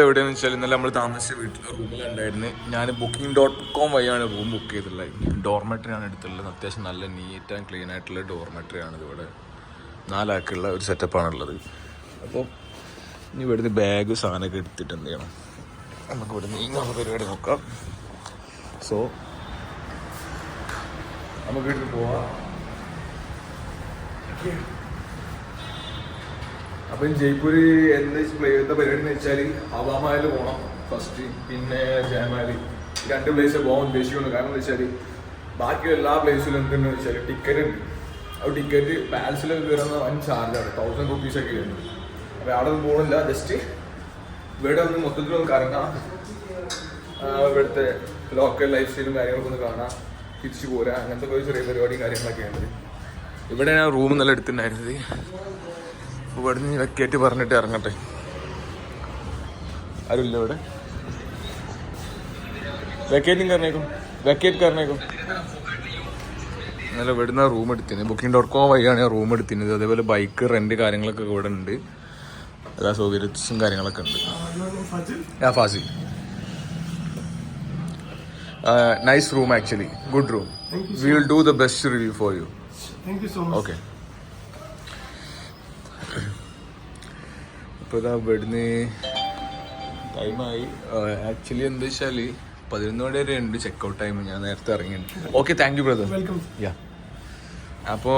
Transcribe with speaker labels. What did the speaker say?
Speaker 1: എവിടെയാണെന്ന് വെച്ചാൽ ഇന്നലെ നമ്മൾ താമസിച്ച വീട്ടിൽ റൂമിലുണ്ടായിരുന്നു. ഞാൻ booking.com വഴിയാണ് റൂം ബുക്ക് ചെയ്തിട്ടുള്ളത്. ഡോർമെട്രിയാണ് എടുത്തിട്ടുള്ളത്. അത്യാവശ്യം നല്ല നീറ്റ് ആൻഡ് ക്ലീൻ ആയിട്ടുള്ള ഡോർമെട്രിയാണ് ഇതിവിടെ. 4 ആൾക്കുള്ള ഒരു സെറ്റപ്പാണുള്ളത്. അപ്പോൾ ഇനി ഇവിടുന്ന് ബാഗ് സാധനമൊക്കെ എടുത്തിട്ട് എന്ത് ചെയ്യണം, നമുക്ക് ഇവിടെ നീങ്ങുന്ന പരിപാടി നോക്കാം. സോ നമുക്ക് ഇവിടുന്ന് പോവാം. അപ്പം ജയ്പൂര് എന്താ പരിപാടി എന്ന് വെച്ചാൽ ഹവാമഹൽ പോകണം ഫസ്റ്റ്, പിന്നെ ജയമഹൽ. 2 പ്ലേസ് പോകാൻ ഉദ്ദേശിക്കുന്നു. കാരണം എന്താ വെച്ചാൽ ബാക്കി എല്ലാ പ്ലേസിലും എന്തെന്ന് വെച്ചാൽ ടിക്കറ്റ് ഉണ്ട്. അപ്പോൾ ടിക്കറ്റ് പാലസിലൊക്കെ കയറുന്ന 1 ചാർജാണ്, 1000 റുപ്പീസൊക്കെ വരുന്നത്. അപ്പോൾ അവിടെ ഒന്നും പോകണില്ല, ജസ്റ്റ് ഇവിടെ ഒന്ന് മൊത്തത്തിലൊന്ന് കറങ്ങാം, ഇവിടുത്തെ ലോക്കൽ ലൈഫ് സ്റ്റൈലും കാര്യങ്ങളൊക്കെ ഒന്ന് കാണാം, തിരിച്ചു പോരാ, അങ്ങനത്തെ ഒരു ചെറിയ പരിപാടിയും കാര്യങ്ങളൊക്കെ ഉണ്ട്. ഇവിടെ ഞാൻ റൂം നല്ല എടുത്തിട്ടുണ്ടായിരുന്നത്. ഇവിടെ നിന്ന് വെക്കേറ്റ് പറഞ്ഞിട്ട് ഇറങ്ങട്ടെ. ആരുമില്ല ഇവിടെ. വെക്കേറ്റ് കറന്നേക്കും. നല്ല ഇവിടുന്ന് റൂം എടുത്തിരുന്നത്. booking.com വഴിയാണ് ഞാൻ റൂം എടുത്തിരുന്നത്. അതേപോലെ ബൈക്ക് റെന്റ് കാര്യങ്ങളൊക്കെ ഇവിടെ ഉണ്ട്. എല്ലാ സൗകര്യസും കാര്യങ്ങളൊക്കെ ഉണ്ട്. ഫാസിൽ. Nice room actually, good room. We will do the best review for you. Okay. ഇപ്പോൾ ഇതാ ഇവിടുന്ന് ടൈമായി. ആക്ച്വലി എന്താ വെച്ചാൽ 11 മണി വരെ ഉണ്ട് ചെക്കൗട്ട് ടൈം. ഞാൻ നേരത്തെ ഇറങ്ങിയിട്ടുണ്ട്. Okay, thank you brother. Welcome. Yeah അപ്പോൾ